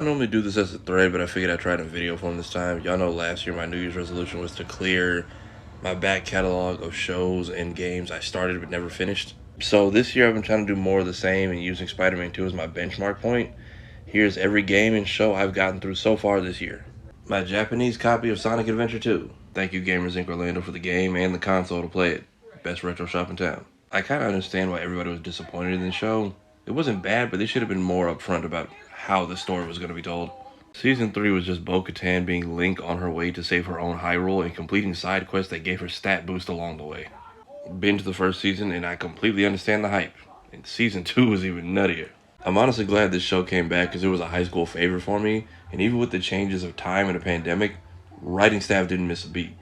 I normally do this as a thread, but I figured I'd try it in video form this time. Y'all know last year my New Year's resolution was to clear my back catalog of shows and games I started but never finished. So this year I've been trying to do more of the same and using Spider-Man 2 as my benchmark point. Here's every game and show I've gotten through so far this year. My Japanese copy of Sonic Adventure 2. Thank you Gamers Inc. Orlando for the game and the console to play it. Best retro shop in town. I kind of understand why everybody was disappointed in the show. It wasn't bad, but they should have been more upfront about how the story was going to be told. Season 3 was just Bo-Katan being Link on her way to save her own Hyrule and completing side quests that gave her stat boost along the way. Binge the first season and I completely understand the hype. And Season 2 was even nuttier. I'm honestly glad this show came back because it was a high school favorite for me, and even with the changes of time and a pandemic, writing staff didn't miss a beat.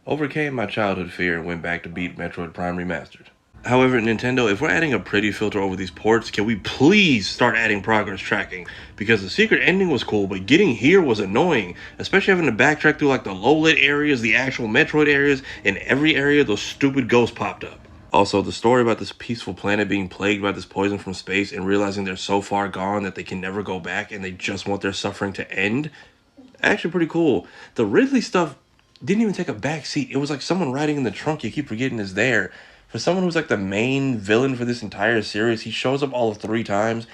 Overcame my childhood fear and went back to beat Metroid Prime Remastered. However, Nintendo, if we're adding a pretty filter over these ports, can we please start adding progress tracking? Because the secret ending was cool, but getting here was annoying, especially having to backtrack through like the low-lit areas, the actual Metroid areas, and every area those stupid ghosts popped up. Also, the story about this peaceful planet being plagued by this poison from space and realizing they're so far gone that they can never go back and they just want their suffering to end, actually pretty cool. The Ridley stuff didn't even take a back seat. It was like someone riding in the trunk you keep forgetting is there. For someone who's like the main villain for this entire series, he shows up all of 3 times,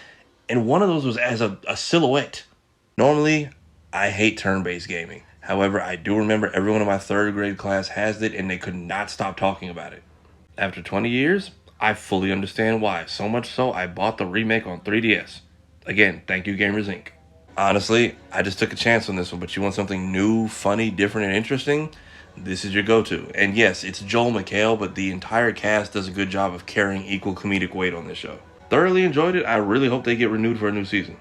and one of those was as a silhouette. Normally, I hate turn-based gaming. However, I do remember everyone in my 3rd grade class has it, and they could not stop talking about it. After 20 years, I fully understand why. So much so, I bought the remake on 3DS. Again, thank you Gamers Inc. Honestly, I just took a chance on this one, but you want something new, funny, different, and interesting? This is your go-to. And yes, it's Joel McHale, but the entire cast does a good job of carrying equal comedic weight on this show. Thoroughly enjoyed it. I really hope they get renewed for a new season.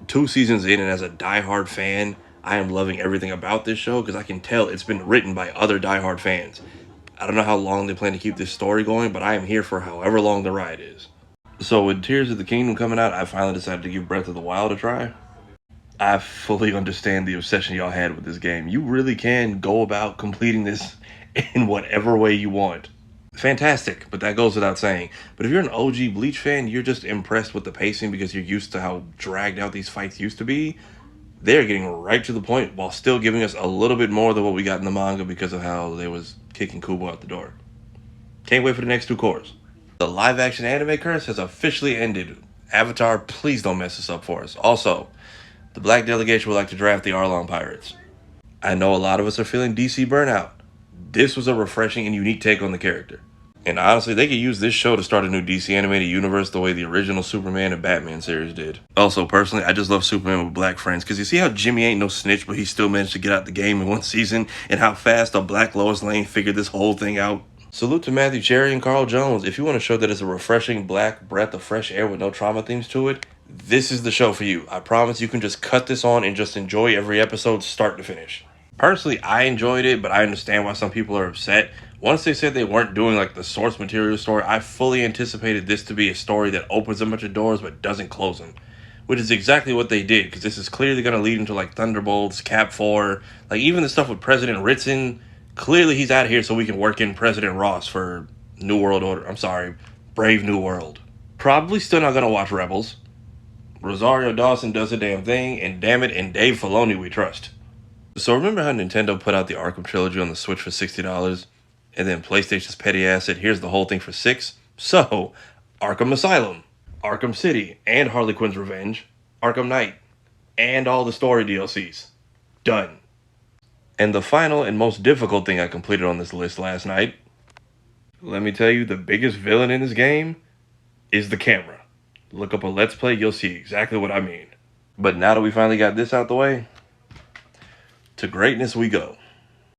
2 seasons in, and as a diehard fan, I am loving everything about this show because I can tell it's been written by other diehard fans. I don't know how long they plan to keep this story going, but I am here for however long the ride is. So with Tears of the Kingdom coming out, I finally decided to give Breath of the Wild a try. I fully understand the obsession y'all had with this game. You really can go about completing this in whatever way you want. Fantastic, but that goes without saying. But if you're an OG Bleach fan, you're just impressed with the pacing because you're used to how dragged out these fights used to be. They're getting right to the point while still giving us a little bit more than what we got in the manga because of how they was kicking Kubo out the door. Can't wait for the next 2 cores. The live-action anime curse has officially ended. Avatar, please don't mess this up for us. Also, the Black Delegation would like to draft the Arlong Pirates. I know a lot of us are feeling DC burnout. This was a refreshing and unique take on the character. And honestly, they could use this show to start a new DC animated universe the way the original Superman and Batman series did. Also, personally, I just love Superman with black friends, because you see how Jimmy ain't no snitch, but he still managed to get out the game in 1 season, and how fast a black Lois Lane figured this whole thing out. Salute to Matthew Cherry and Carl Jones. If you want to show that it's a refreshing black breath of fresh air with no trauma themes to it, this is the show for you. I promise you can just cut this on and just enjoy every episode start to finish. Personally, I enjoyed it, but I understand why some people are upset. Once they said they weren't doing like the source material story, I fully anticipated this to be a story that opens a bunch of doors but doesn't close them. Which is exactly what they did, because this is clearly going to lead into like Thunderbolts, Cap 4, like even the stuff with President Ritson. Clearly he's out of here so we can work in President Ross for New World Order. I'm sorry, Brave New World. Probably still not going to watch Rebels. Rosario Dawson does a damn thing, and damn it, and Dave Filoni we trust. So remember how Nintendo put out the Arkham trilogy on the Switch for $60, and then PlayStation's petty ass said, here's the whole thing for $6? So, Arkham Asylum, Arkham City, and Harley Quinn's Revenge, Arkham Knight, and all the story DLCs. Done. And the final and most difficult thing I completed on this list last night, let me tell you, the biggest villain in this game is the camera. Look up a Let's Play, you'll see exactly what I mean. But now that we finally got this out the way, to greatness we go.